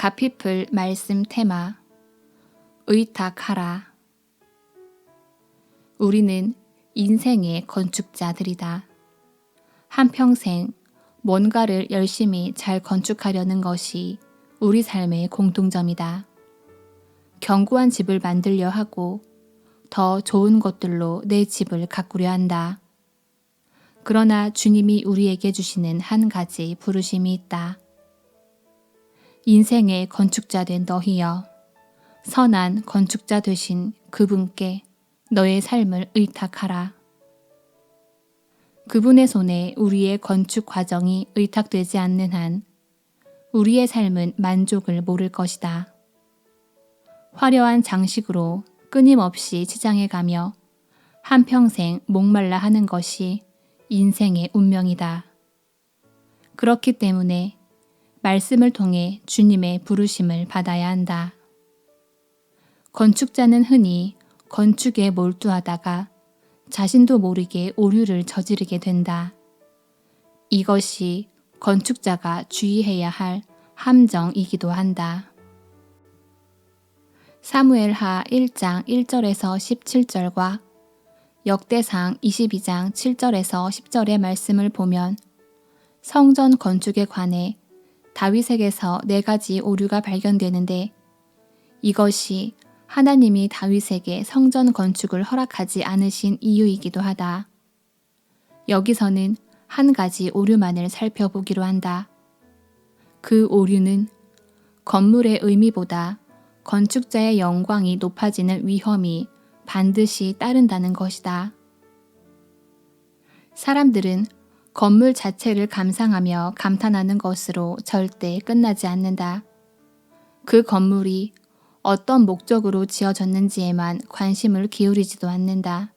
가피풀 말씀 테마 의탁하라. 우리는 인생의 건축자들이다. 한평생 뭔가를 열심히 잘 건축하려는 것이 우리 삶의 공통점이다. 견고한 집을 만들려 하고 더 좋은 것들로 내 집을 가꾸려 한다. 그러나 주님이 우리에게 주시는 한 가지 부르심이 있다. 인생의 건축자 된 너희여, 선한 건축자 되신 그분께 너의 삶을 의탁하라. 그분의 손에 우리의 건축 과정이 의탁되지 않는 한 우리의 삶은 만족을 모를 것이다. 화려한 장식으로 끊임없이 치장해 가며 한평생 목말라 하는 것이 인생의 운명이다. 그렇기 때문에 말씀을 통해 주님의 부르심을 받아야 한다. 건축자는 흔히 건축에 몰두하다가 자신도 모르게 오류를 저지르게 된다. 이것이 건축자가 주의해야 할 함정이기도 한다. 사무엘하 1장 1절에서 17절과 역대상 22장 7절에서 10절의 말씀을 보면 성전 건축에 관해 다윗에게서 4가지 오류가 발견되는데 이것이 하나님이 다윗에게 성전 건축을 허락하지 않으신 이유이기도 하다. 여기서는 한 가지 오류만을 살펴보기로 한다. 그 오류는 건물의 의미보다 건축자의 영광이 높아지는 위험이 반드시 따른다는 것이다. 사람들은 건물 자체를 감상하며 감탄하는 것으로 절대 끝나지 않는다. 그 건물이 어떤 목적으로 지어졌는지에만 관심을 기울이지도 않는다.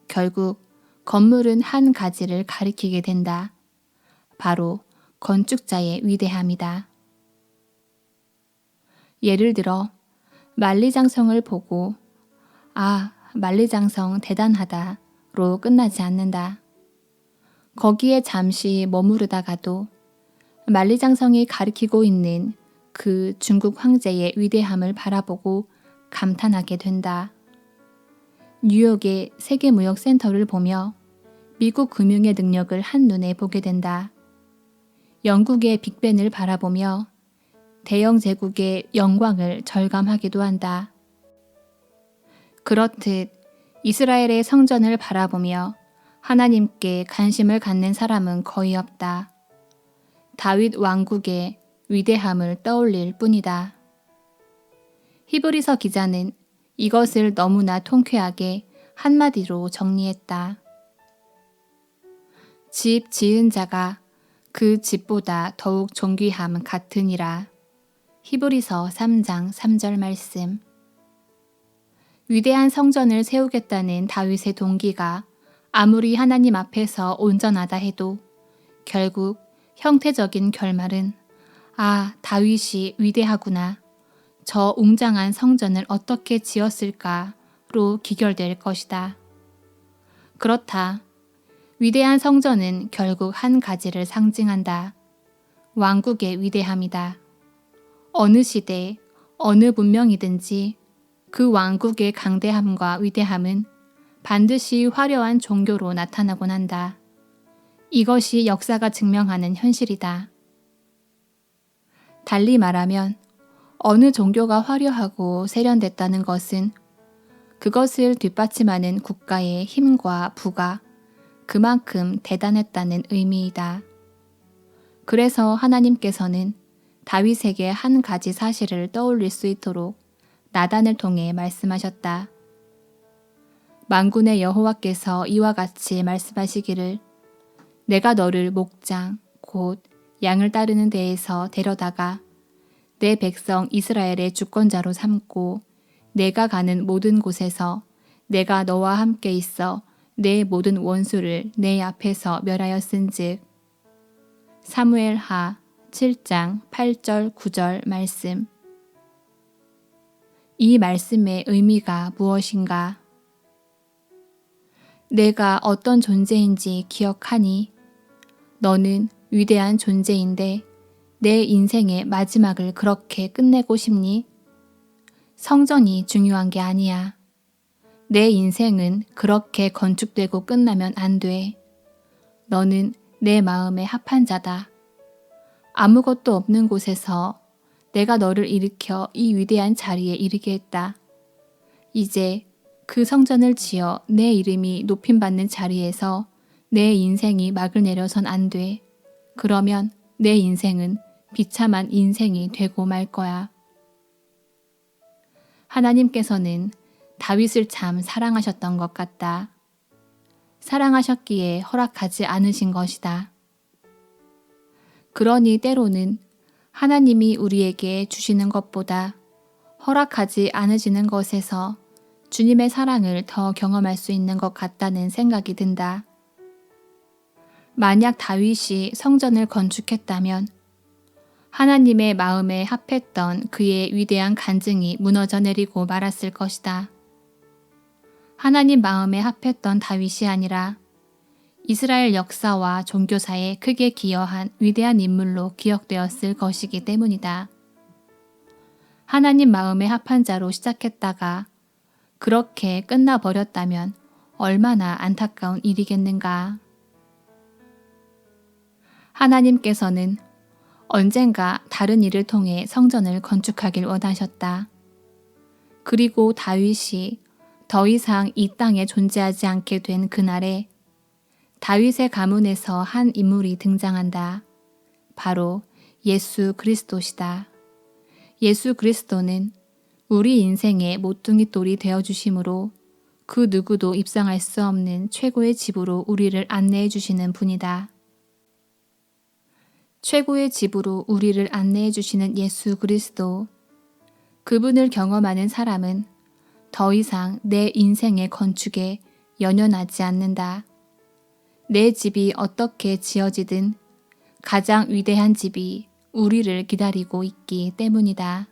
결국 건물은 한 가지를 가리키게 된다. 바로 건축자의 위대함이다. 예를 들어 만리장성을 보고 아, 만리장성 대단하다로 끝나지 않는다. 거기에 잠시 머무르다가도 만리장성이 가리키고 있는 그 중국 황제의 위대함을 바라보고 감탄하게 된다. 뉴욕의 세계무역센터를 보며 미국 금융의 능력을 한눈에 보게 된다. 영국의 빅벤을 바라보며 대영 제국의 영광을 절감하기도 한다. 그렇듯 이스라엘의 성전을 바라보며 하나님께 관심을 갖는 사람은 거의 없다. 다윗 왕국의 위대함을 떠올릴 뿐이다. 히브리서 기자는 이것을 너무나 통쾌하게 한마디로 정리했다. 집 지은 자가 그 집보다 더욱 존귀함 같으니라. 히브리서 3장 3절 말씀. 위대한 성전을 세우겠다는 다윗의 동기가 아무리 하나님 앞에서 온전하다 해도 결국 형태적인 결말은 아, 다윗이 위대하구나. 저 웅장한 성전을 어떻게 지었을까로 기결될 것이다. 그렇다. 위대한 성전은 결국 한 가지를 상징한다. 왕국의 위대함이다. 어느 시대, 어느 문명이든지 그 왕국의 강대함과 위대함은 반드시 화려한 종교로 나타나곤 한다. 이것이 역사가 증명하는 현실이다. 달리 말하면 어느 종교가 화려하고 세련됐다는 것은 그것을 뒷받침하는 국가의 힘과 부가 그만큼 대단했다는 의미이다. 그래서 하나님께서는 다윗에게 한 가지 사실을 떠올릴 수 있도록 나단을 통해 말씀하셨다. 만군의 여호와께서 이와 같이 말씀하시기를 내가 너를 목장 곧 양을 따르는 데에서 데려다가 내 백성 이스라엘의 주권자로 삼고 내가 가는 모든 곳에서 내가 너와 함께 있어 내 모든 원수를 내 앞에서 멸하였은즉. 사무엘하 7장 8절 9절 말씀. 이 말씀의 의미가 무엇인가? 내가 어떤 존재인지 기억하니? 너는 위대한 존재인데 내 인생의 마지막을 그렇게 끝내고 싶니? 성전이 중요한 게 아니야. 내 인생은 그렇게 건축되고 끝나면 안 돼. 너는 내 마음에 합한 자다. 아무것도 없는 곳에서 내가 너를 일으켜 이 위대한 자리에 이르게 했다. 이제 그 성전을 지어 내 이름이 높임받는 자리에서 내 인생이 막을 내려선 안 돼. 그러면 내 인생은 비참한 인생이 되고 말 거야. 하나님께서는 다윗을 참 사랑하셨던 것 같다. 사랑하셨기에 허락하지 않으신 것이다. 그러니 때로는 하나님이 우리에게 주시는 것보다 허락하지 않으시는 것에서 주님의 사랑을 더 경험할 수 있는 것 같다는 생각이 든다. 만약 다윗이 성전을 건축했다면 하나님의 마음에 합했던 그의 위대한 간증이 무너져 내리고 말았을 것이다. 하나님 마음에 합했던 다윗이 아니라 이스라엘 역사와 종교사에 크게 기여한 위대한 인물로 기억되었을 것이기 때문이다. 하나님 마음에 합한 자로 시작했다가 그렇게 끝나버렸다면 얼마나 안타까운 일이겠는가. 하나님께서는 언젠가 다른 일을 통해 성전을 건축하길 원하셨다. 그리고 다윗이 더 이상 이 땅에 존재하지 않게 된 그날에 다윗의 가문에서 한 인물이 등장한다. 바로 예수 그리스도시다. 예수 그리스도는 우리 인생의 모퉁이 돌이 되어주심으로 그 누구도 입상할 수 없는 최고의 집으로 우리를 안내해 주시는 분이다. 최고의 집으로 우리를 안내해 주시는 예수 그리스도. 그분을 경험하는 사람은 더 이상 내 인생의 건축에 연연하지 않는다. 내 집이 어떻게 지어지든 가장 위대한 집이 우리를 기다리고 있기 때문이다.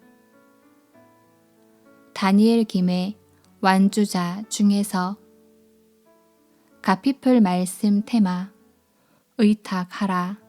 다니엘 김의 완주자 중에서 가피플 말씀 테마 의탁하라.